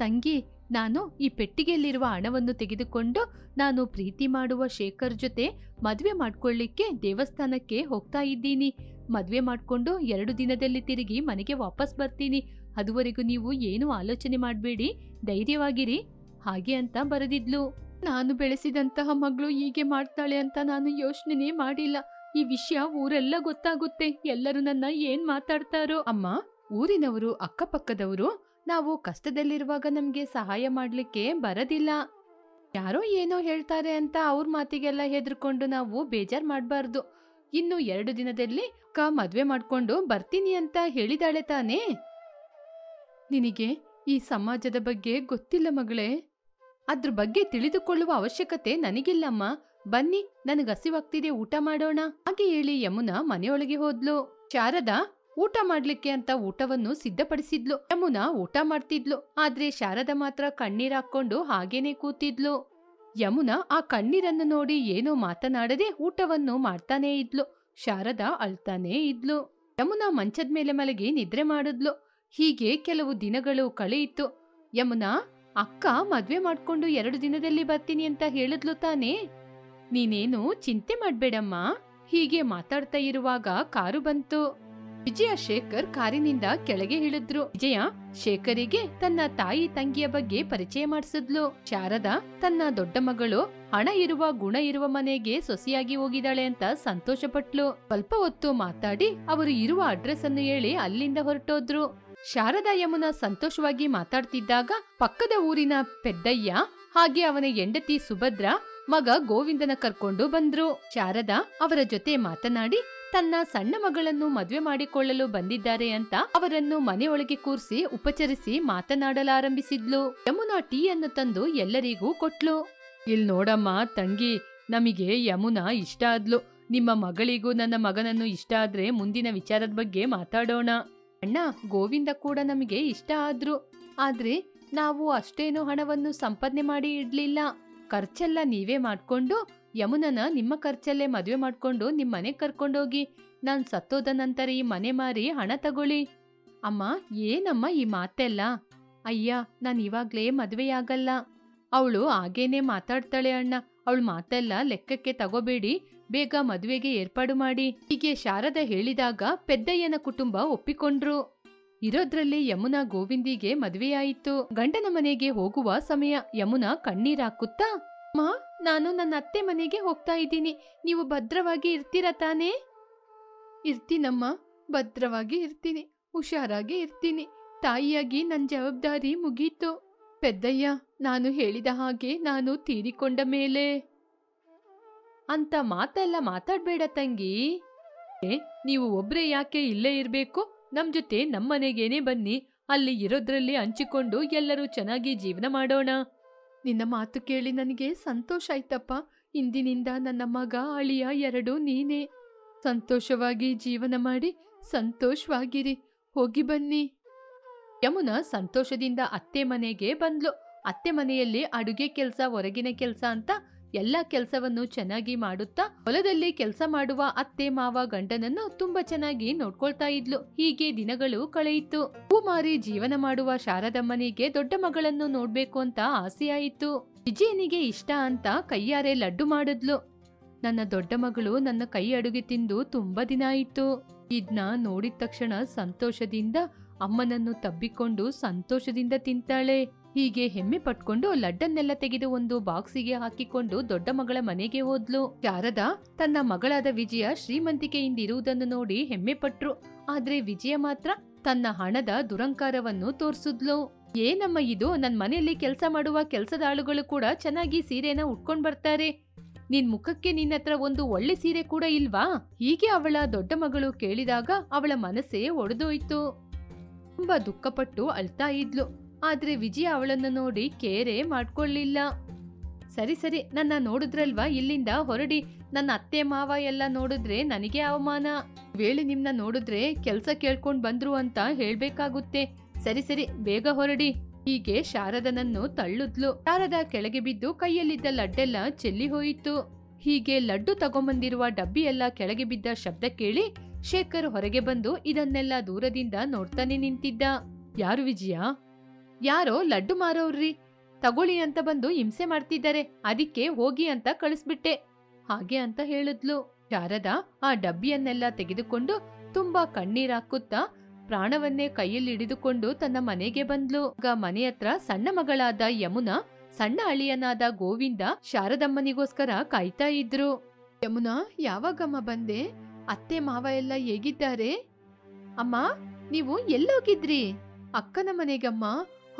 ತಂಗಿ, ನಾನು ಈ ಪೆಟ್ಟಿಗೆಯಲ್ಲಿರುವ ಹಣವನ್ನು ತೆಗೆದುಕೊಂಡು ನಾನು ಪ್ರೀತಿ ಮಾಡುವ ಶೇಖರ್ ಜೊತೆ ಮದ್ವೆ ಮಾಡ್ಕೊಳ್ಳಿಕ್ಕೆ ದೇವಸ್ಥಾನಕ್ಕೆ ಹೋಗ್ತಾ ಇದ್ದೀನಿ. ಮದ್ವೆ ಮಾಡ್ಕೊಂಡು 2 ದಿನದಲ್ಲಿ ತಿರುಗಿ ಮನೆಗೆ ವಾಪಸ್ ಬರ್ತೀನಿ. ಅದುವರೆಗೂ ನೀವು ಏನು ಆಲೋಚನೆ ಮಾಡಬೇಡಿ, ಧೈರ್ಯವಾಗಿರಿ, ಹಾಗೆ ಅಂತ ಬರೆದಿದ್ಲು. ನಾನು ಬೆಳೆಸಿದಂತಹ ಮಗಳು ಹೀಗೆ ಮಾಡ್ತಾಳೆ ಅಂತ ನಾನು ಯೋಚನೆ ಮಾಡಿಲ್ಲ. ಈ ವಿಷಯ ಊರೆಲ್ಲ ಗೊತ್ತಾಗುತ್ತೆ. ಎಲ್ಲರೂ ನನ್ನ ಏನ್ ಮಾತಾಡ್ತಾರೋ. ಅಮ್ಮ, ಊರಿನವರು, ಅಕ್ಕಪಕ್ಕದವರು ನಾವು ಕಷ್ಟದಲ್ಲಿರುವಾಗ ನಮ್ಗೆ ಸಹಾಯ ಮಾಡ್ಲಿಕ್ಕೆ ಬರೋದಿಲ್ಲ. ಯಾರೋ ಏನೋ ಹೇಳ್ತಾರೆ ಅಂತ ಅವ್ರ ಮಾತಿಗೆಲ್ಲ ಹೆದರ್ಕೊಂಡು ನಾವು ಬೇಜಾರ್ ಮಾಡ್ಬಾರ್ದು. ಇನ್ನು 2 ದಿನದಲ್ಲಿ ಮದ್ವೆ ಮಾಡ್ಕೊಂಡು ಬರ್ತೀನಿ ಅಂತ ಹೇಳಿದಾಳೆ ತಾನೇ? ನಿನಗೆ ಈ ಸಮಾಜದ ಬಗ್ಗೆ ಗೊತ್ತಿಲ್ಲ ಮಗಳೇ. ಅದ್ರ ಬಗ್ಗೆ ತಿಳಿದುಕೊಳ್ಳುವ ಅವಶ್ಯಕತೆ ನನಗಿಲ್ಲಮ್ಮ. ಬನ್ನಿ ನನಗ್ ಹಸಿವಾಗ್ತಿದೆ, ಊಟ ಮಾಡೋಣ ಹಾಗೆ ಹೇಳಿ ಯಮುನಾ ಮನೆಯೊಳಗೆ ಹೋದ್ಲು. ಶಾರದಾ ಊಟ ಮಾಡ್ಲಿಕ್ಕೆ ಅಂತ ಊಟವನ್ನು ಸಿದ್ಧಪಡಿಸಿದ್ಲು. ಯಮುನಾ ಊಟ ಮಾಡ್ತಿದ್ಲು, ಆದ್ರೆ ಶಾರದಾ ಮಾತ್ರ ಕಣ್ಣೀರ್ ಹಾಕೊಂಡು ಹಾಗೇನೆ ಕೂತಿದ್ಲು. ಯಮುನಾ ಆ ಕಣ್ಣೀರನ್ನು ನೋಡಿ ಏನೋ ಮಾತನಾಡದೆ ಊಟವನ್ನು ಮಾಡ್ತಾನೇ ಇದ್ಲು. ಶಾರದಾ ಅಳ್ತಾನೇ ಇದ್ಲು. ಯಮುನಾ ಮಂಚದ ಮೇಲೆ ಮಲಗಿ ನಿದ್ರೆ ಮಾಡಿದ್ಲು. ಹೀಗೆ ಕೆಲವು ದಿನಗಳು ಕಳೆಯಿತು. ಯಮುನಾ, ಅಕ್ಕ ಮದ್ವೆ ಮಾಡ್ಕೊಂಡು 2 ದಿನದಲ್ಲಿ ಬರ್ತೀನಿ ಅಂತ ಹೇಳಿದ್ಲು ತಾನೇ? ನೀನೇನು ಚಿಂತೆ ಮಾಡ್ಬೇಡಮ್ಮ. ಹೀಗೆ ಮಾತಾಡ್ತಾ ಇರುವಾಗ ಕಾರು ಬಂತು. ವಿಜಯ ಶೇಖರ್ ಕಾರಿನಿಂದ ಕೆಳಗೆ ಇಳಿದ್ರು. ವಿಜಯ ಶೇಖರಿಗೆ ತನ್ನ ತಾಯಿ ತಂಗಿಯ ಬಗ್ಗೆ ಪರಿಚಯ ಮಾಡಿಸಿದ್ಲು. ಶಾರದಾ ತನ್ನ ದೊಡ್ಡ ಮಗಳು ಹಣ ಇರುವ ಗುಣ ಇರುವ ಮನೆಗೆ ಸೊಸೆಯಾಗಿ ಹೋಗಿದ್ದಾಳೆ ಅಂತ ಸಂತೋಷಪಟ್ಲು. ಸ್ವಲ್ಪ ಹೊತ್ತು ಮಾತಾಡಿ ಅವರು ಇರುವ ಅಡ್ರೆಸ್ ಅನ್ನು ಹೇಳಿ ಅಲ್ಲಿಂದ ಹೊರಟೋದ್ರು. ಶಾರದಾ ಯಮುನಾ ಸಂತೋಷವಾಗಿ ಮಾತಾಡ್ತಿದ್ದಾಗ ಪಕ್ಕದ ಊರಿನ ಪೆದ್ದಯ್ಯ ಹಾಗೆ ಅವನ ಹೆಂಡತಿ ಸುಭದ್ರ ಮಗ ಗೋವಿಂದನ ಕರ್ಕೊಂಡು ಬಂದ್ರು. ಶಾರದಾ ಅವರ ಜೊತೆ ಮಾತನಾಡಿ ತನ್ನ ಸಣ್ಣ ಮಗಳನ್ನು ಮದ್ವೆ ಮಾಡಿಕೊಳ್ಳಲು ಬಂದಿದ್ದಾರೆ ಅಂತ ಅವರನ್ನು ಮನೆಯೊಳಗೆ ಕೂರಿಸಿ ಉಪಚರಿಸಿ ಮಾತನಾಡಲಾರಂಭಿಸಿದ್ಲು. ಯಮುನಾ ಟೀಯನ್ನು ತಂದು ಎಲ್ಲರಿಗೂ ಕೊಟ್ಲು. ಇಲ್ ನೋಡಮ್ಮ ತಂಗಿ, ನಮಗೆ ಯಮುನಾ ಇಷ್ಟ ಆದ್ಲು. ನಿಮ್ಮ ಮಗಳಿಗೂ ನನ್ನ ಮಗನನ್ನು ಇಷ್ಟ ಆದ್ರೆ ಮುಂದಿನ ವಿಚಾರದ ಬಗ್ಗೆ ಮಾತಾಡೋಣ. ಅಣ್ಣ, ಗೋವಿಂದ ಕೂಡ ನಮಗೆ ಇಷ್ಟ ಆದ್ರು. ಆದ್ರೆ ನಾವು ಅಷ್ಟೇನೋ ಹಣವನ್ನು ಸಂಪಾದನೆ ಮಾಡಿ ಇಡ್ಲಿಲ್ಲ. ಖರ್ಚೆಲ್ಲ ನೀವೇ ಮಾಡ್ಕೊಂಡು ಯಮುನನ ನಿಮ್ಮ ಖರ್ಚಲ್ಲೇ ಮದ್ವೆ ಮಾಡ್ಕೊಂಡು ನಿಮ್ ಮನೆಗ್ ಕರ್ಕೊಂಡೋಗಿ ನಾನ್ ಸತ್ತೋದ ನಂತರ ಈ ಮನೆ ಮಾರಿ ಹಣ ತಗೊಳ್ಳಿ. ಅಮ್ಮ, ಏನಮ್ಮ ಈ ಮಾತೆಲ್ಲ? ಅಯ್ಯ, ನಾನ್ ಇವಾಗ್ಲೇ ಮದ್ವೆಯಾಗಲ್ಲ. ಅವಳು ಹಾಗೇನೆ ಮಾತಾಡ್ತಾಳೆ ಅಣ್ಣ. ಅವಳು ಮಾತೆಲ್ಲ ಲೆಕ್ಕಕ್ಕೆ ತಗೋಬೇಡಿ, ಬೇಗ ಮದ್ವೆಗೆ ಏರ್ಪಾಡು ಮಾಡಿ. ಹೀಗೆ ಶಾರದಾ ಹೇಳಿದಾಗ ಪೆದ್ದಯ್ಯನ ಕುಟುಂಬ ಒಪ್ಪಿಕೊಂಡ್ರು. ಇರೋದ್ರಲ್ಲಿ ಯಮುನಾ ಗೋವಿಂದಿಗೆ ಮದ್ವೆಯಾಯಿತು. ಗಂಡನ ಮನೆಗೆ ಹೋಗುವ ಸಮಯ ಯಮುನಾ ಕಣ್ಣೀರಾಕುತ್ತಾ, ಅಮ್ಮ, ನಾನು ನನ್ನ ಅತ್ತೆ ಮನೆಗೆ ಹೋಗ್ತಾ ಇದ್ದೀನಿ. ನೀವು ಭದ್ರವಾಗಿ ಇರ್ತೀರ ತಾನೇ? ಇರ್ತೀನಮ್ಮ, ಭದ್ರವಾಗಿ ಇರ್ತೀನಿ, ಹುಷಾರಾಗಿ ಇರ್ತೀನಿ. ತಾಯಿಯಾಗಿ ನನ್ ಜವಾಬ್ದಾರಿ ಮುಗೀತು. ಪೆದ್ದಯ್ಯ, ನಾನು ಹೇಳಿದ ಹಾಗೆ ನಾನು ತೀರಿಕೊಂಡ ಮೇಲೆ ಅಂತ ಮಾತೆಲ್ಲ ಮಾತಾಡ್ಬೇಡ ತಂಗಿ. ನೀವು ಒಬ್ರೇ ಯಾಕೆ ಇಲ್ಲೇ ಇರ್ಬೇಕು? ನಮ್ ಜೊತೆ ನಮ್ಮನೆಗೇನೆ ಬನ್ನಿ. ಅಲ್ಲಿ ಇರೋದ್ರಲ್ಲಿ ಹಂಚಿಕೊಂಡು ಎಲ್ಲರೂ ಚೆನ್ನಾಗಿ ಜೀವನ ಮಾಡೋಣ. ನಿನ್ನ ಮಾತು ಕೇಳಿ ನನಗೆ ಸಂತೋಷ ಆಯ್ತಪ್ಪ. ಇಂದಿನಿಂದ ನನ್ನ ಮಗ ಅಳಿಯ 2 ನೀನೇ. ಸಂತೋಷವಾಗಿ ಜೀವನ ಮಾಡಿ ಸಂತೋಷವಾಗಿರಿ. ಹೋಗಿ ಬನ್ನಿ. ಯಮುನಾ ಸಂತೋಷದಿಂದ ಅತ್ತೆ ಮನೆಗೆ ಬಂದ್ಲು. ಅತ್ತೆ ಮನೆಯಲ್ಲಿ ಅಡುಗೆ ಕೆಲಸ, ಹೊರಗಿನ ಕೆಲಸ ಅಂತ ಎಲ್ಲಾ ಕೆಲಸವನ್ನು ಚೆನ್ನಾಗಿ ಮಾಡುತ್ತಾ ಹೊಲದಲ್ಲಿ ಕೆಲಸ ಮಾಡುವ ಅತ್ತೆ ಮಾವ ಗಂಡನನ್ನು ತುಂಬಾ ಚೆನ್ನಾಗಿ ನೋಡ್ಕೊಳ್ತಾ ಇದ್ಲು. ಹೀಗೆ ದಿನಗಳು ಕಳೆಯಿತು. ಹೂ ಮಾರಿ ಜೀವನ ಮಾಡುವ ಶಾರದಮ್ಮನಿಗೆ ದೊಡ್ಡ ಮಗಳನ್ನು ನೋಡ್ಬೇಕು ಅಂತ ಆಸೆಯಾಯಿತು. ವಿಜಯನಿಗೆ ಇಷ್ಟ ಅಂತ ಕೈಯಾರೆ ಲಡ್ಡು ಮಾಡಿದ್ಲು. ನನ್ನ ದೊಡ್ಡ ಮಗಳು ನನ್ನ ಕೈ ಅಡುಗೆ ತಿಂದು ತುಂಬಾ ದಿನ ಆಯಿತು. ಇದ್ನ ನೋಡಿದ ತಕ್ಷಣ ಸಂತೋಷದಿಂದ ಅಮ್ಮನನ್ನು ತಬ್ಬಿಕೊಂಡು ಸಂತೋಷದಿಂದ ತಿಂತಾಳೆ. ಹೀಗೆ ಹೆಮ್ಮೆ ಪಟ್ಕೊಂಡು ಲಡ್ಡನ್ನೆಲ್ಲ ತೆಗೆದು ಒಂದು ಬಾಕ್ಸಿಗೆ ಹಾಕಿಕೊಂಡು ದೊಡ್ಡ ಮಗಳ ಮನೆಗೆ ಹೋದ್ಲು. ಶಾರದಾ ತನ್ನ ಮಗಳಾದ ವಿಜಯ ಶ್ರೀಮಂತಿಕೆಯಿಂದಿರುವುದನ್ನು ನೋಡಿ ಹೆಮ್ಮೆ ಪಟ್ರು. ಆದ್ರೆ ವಿಜಯ ಮಾತ್ರ ತನ್ನ ಹಣದ ದುರಂಕಾರವನ್ನು ತೋರ್ಸಿದ್ಲು. ಏನಮ್ಮ ಇದು? ನನ್ ಮನೆಯಲ್ಲಿ ಕೆಲಸ ಮಾಡುವ ಕೆಲಸದ ಆಳುಗಳು ಕೂಡ ಚೆನ್ನಾಗಿ ಸೀರೆನ ಉಟ್ಕೊಂಡ್ ಬರ್ತಾರೆ. ನಿನ್ ಮುಖಕ್ಕೆ ನಿನ್ನತ್ರ ಒಂದು ಒಳ್ಳೆ ಸೀರೆ ಕೂಡ ಇಲ್ವಾ? ಹೀಗೆ ಅವಳ ದೊಡ್ಡ ಮಗಳು ಕೇಳಿದಾಗ ಅವಳ ಮನಸ್ಸೇ ಒಡೆದೋಯ್ತು. ತುಂಬಾ ದುಃಖಪಟ್ಟು ಅಳ್ತಾ ಇದ್ಲು. ಆದ್ರೆ ವಿಜಯ ಅವಳನ್ನು ನೋಡಿ ಕೇರೆ ಮಾಡ್ಕೊಳ್ಳಿಲ್ಲ. ಸರಿ ಸರಿ, ನನ್ನ ನೋಡಿದ್ರಲ್ವಾ, ಇಲ್ಲಿಂದ ಹೊರಡಿ. ನನ್ನ ಅತ್ತೆ ಮಾವ ಎಲ್ಲ ನೋಡಿದ್ರೆ ನನಗೆ ಅವಮಾನ. ವೇಳೆ ನಿಮ್ನ ನೋಡಿದ್ರೆ ಕೆಲ್ಸ ಕೇಳ್ಕೊಂಡ್ ಬಂದ್ರು ಅಂತ ಹೇಳ್ಬೇಕಾಗುತ್ತೆ. ಸರಿ ಸರಿ, ಬೇಗ ಹೊರಡಿ. ಹೀಗೆ ಶಾರದನನ್ನು ತಳ್ಳುದ್ಲು. ಶಾರದಾ ಕೆಳಗೆ ಬಿದ್ದು ಕೈಯಲ್ಲಿದ್ದ ಲಡ್ಡೆಲ್ಲ ಚೆಲ್ಲಿ ಹೋಯಿತು. ಹೀಗೆ ಲಡ್ಡು ತಗೊಂಬಂದಿರುವ ಡಬ್ಬಿ ಎಲ್ಲ ಕೆಳಗೆ ಬಿದ್ದ ಶಬ್ದ ಕೇಳಿ ಶೇಖರ್ ಹೊರಗೆ ಬಂದು ಇದನ್ನೆಲ್ಲ ದೂರದಿಂದ ನೋಡ್ತಾನೆ ನಿಂತಿದ್ದ. ಯಾರು ವಿಜಯ? ಯಾರೋ ಲಡ್ಡು ಮಾರೋರ್ರಿ, ತಗೊಳ್ಳಿ ಅಂತ ಬಂದು ಹಿಂಸೆ ಮಾಡ್ತಿದ್ದಾರೆ, ಅದಕ್ಕೆ ಹೋಗಿ ಅಂತ ಕಳಿಸ್ಬಿಟ್ಟೆ ಹಾಗೆ ಅಂತ ಹೇಳಿದ್ಲು. ಶಾರದಾ ಆ ಡಬ್ಬಿಯನ್ನೆಲ್ಲ ತೆಗೆದುಕೊಂಡು ತುಂಬಾ ಕಣ್ಣೀರಾಕುತ್ತಾ ಪ್ರಾಣವನ್ನೇ ಕೈಯಲ್ಲಿ ಹಿಡಿದುಕೊಂಡು ತನ್ನ ಮನೆಗೆ ಬಂದ್ಲು. ಆಗ ಮನೆ ಹತ್ರ ಸಣ್ಣ ಮಗಳಾದ ಯಮುನಾ, ಸಣ್ಣ ಅಳಿಯನಾದ ಗೋವಿಂದ ಶಾರದಮ್ಮನಿಗೋಸ್ಕರ ಕಾಯ್ತಾ ಇದ್ರು. ಯಮುನಾ, ಯಾವಾಗಮ್ಮ ಬಂದೆ? ಅತ್ತೆ ಮಾವ ಎಲ್ಲ ಹೇಗಿದ್ದಾರೆ? ಅಮ್ಮ, ನೀವು ಎಲ್ಲೋಗಿದ್ರಿ? ಅಕ್ಕನ ಮನೆಗಮ್ಮ.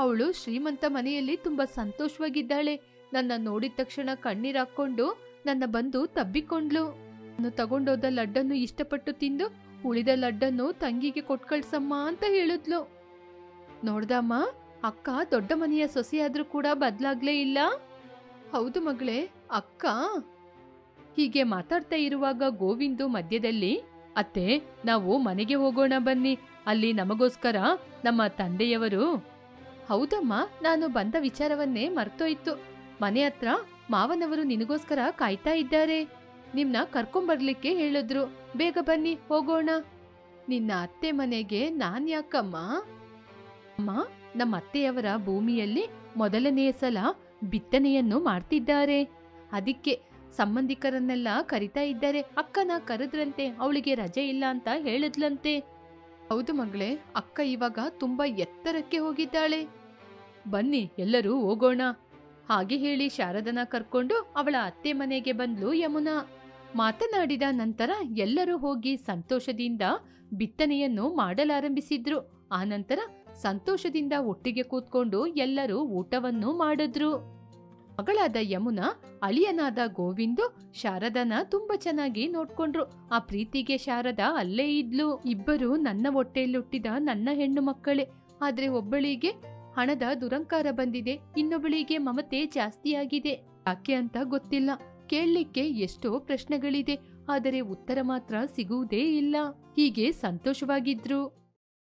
ಅವಳು ಶ್ರೀಮಂತ ಮನೆಯಲ್ಲಿ ತುಂಬಾ ಸಂತೋಷವಾಗಿದ್ದಾಳೆ. ನನ್ನ ನೋಡಿದ ತಕ್ಷಣ ಕಣ್ಣೀರಾಕೊಂಡು ನನ್ನ ಬಂದು ತಬ್ಬಿಕೊಂಡ್ಲು. ನಾನು ತಗೊಂಡೋದ ಲಡ್ಡನ್ನು ಇಷ್ಟಪಟ್ಟು ತಿಂದು ಉಳಿದ ಲಡ್ಡನ್ನು ತಂಗಿಗೆ ಕೊಟ್ಕಳ್ಸಮ್ಮ ಅಂತ ಹೇಳಿದ್ಲು. ನೋಡ್ದಮ್ಮ, ಅಕ್ಕ ದೊಡ್ಡ ಮನೆಯ ಸೊಸೆಯಾದ್ರೂ ಕೂಡ ಬದ್ಲಾಗ್ಲೇ ಇಲ್ಲ. ಹೌದು ಮಗಳೇ, ಅಕ್ಕ ಹೀಗೆ ಮಾತಾಡ್ತಾ ಇರುವಾಗ ಗೋವಿಂದು ಮಧ್ಯದಲ್ಲಿ, ಅತ್ತೆ, ನಾವು ಮನೆಗೆ ಹೋಗೋಣ ಬನ್ನಿ, ಅಲ್ಲಿ ನಮಗೋಸ್ಕರ ನಮ್ಮ ತಂದೆಯವರು. ಹೌದಮ್ಮ, ನಾನು ಬಂದ ವಿಚಾರವನ್ನೇ ಮರ್ತೋಯ್ತು. ಮನೆ ಹತ್ರ ಮಾವನವರು ನಿನಗೋಸ್ಕರ ಕಾಯ್ತಾ ಇದ್ದಾರೆ. ನಿಮ್ನ ಕರ್ಕೊಂಬರ್ಲಿಕ್ಕೆ ಹೇಳಿದ್ರು. ಬೇಗ ಬನ್ನಿ, ಹೋಗೋಣ. ನಿನ್ನ ಅತ್ತೆ ಮನೆಗೆ ನಾನ್ ಯಾಕಮ್ಮ? ಅಮ್ಮ, ನಮ್ಮ ಅತ್ತೆಯವರ ಭೂಮಿಯಲ್ಲಿ ಮೊದಲನೆಯ ಸಲ ಬಿತ್ತನೆಯನ್ನು ಮಾಡ್ತಿದ್ದಾರೆ. ಅದಕ್ಕೆ ಸಂಬಂಧಿಕರನ್ನೆಲ್ಲ ಕರಿತಾ ಇದ್ದಾರೆ. ಅಕ್ಕನ ಕರೆದ್ರಂತೆ, ಅವಳಿಗೆ ರಜೆ ಇಲ್ಲ ಅಂತ ಹೇಳಿದ್ಲಂತೆ. ಹೌದು ಮಗಳೇ, ಅಕ್ಕ ಇವಾಗ ತುಂಬಾ ಎತ್ತರಕ್ಕೆ ಹೋಗಿದ್ದಾಳೆ. ಬನ್ನಿ ಎಲ್ಲರೂ ಹೋಗೋಣ. ಹಾಗೆ ಹೇಳಿ ಶಾರದನ ಕರ್ಕೊಂಡು ಅವಳ ಅತ್ತೆ ಮನೆಗೆ ಬಂದ್ಲು ಯಮುನಾ. ಮಾತನಾಡಿದ ನಂತರ ಎಲ್ಲರೂ ಹೋಗಿ ಸಂತೋಷದಿಂದ ಬಿತ್ತನೆಯನ್ನು ಮಾಡಲಾರಂಭಿಸಿದ್ರು. ಆನಂತರ ಸಂತೋಷದಿಂದ ಒಟ್ಟಿಗೆ ಕೂತ್ಕೊಂಡು ಎಲ್ಲರೂ ಊಟವನ್ನು ಮಾಡಿದ್ರು. ಮಗಳಾದ ಯಮುನಾ, ಅಳಿಯನಾದ ಗೋವಿಂದು ಶಾರದನ ತುಂಬಾ ಚೆನ್ನಾಗಿ ನೋಡ್ಕೊಂಡ್ರು. ಆ ಪ್ರೀತಿಗೆ ಶಾರದಾ ಅಲ್ಲೇ ಇದ್ಲು. ಇಬ್ಬರು ನನ್ನ ಹೊಟ್ಟೆಯಲ್ಲುಟ್ಟಿದ ನನ್ನ ಹೆಣ್ಣು ಮಕ್ಕಳೇ. ಆದ್ರೆ ಒಬ್ಬಳಿಗೆ ಹಣದ ದುರಂಕಾರ ಬಂದಿದೆ, ಇನ್ನೊಬ್ಬಳಿಗೆ ಮಮತೆ ಜಾಸ್ತಿಯಾಗಿದೆ. ಯಾಕೆ ಅಂತ ಗೊತ್ತಿಲ್ಲ. ಕೇಳಲಿಕ್ಕೆ ಎಷ್ಟೋ ಪ್ರಶ್ನೆಗಳಿದೆ, ಆದರೆ ಉತ್ತರ ಮಾತ್ರ ಸಿಗುವುದೇ ಇಲ್ಲ. ಹೀಗೆ ಸಂತೋಷವಾಗಿದ್ರು.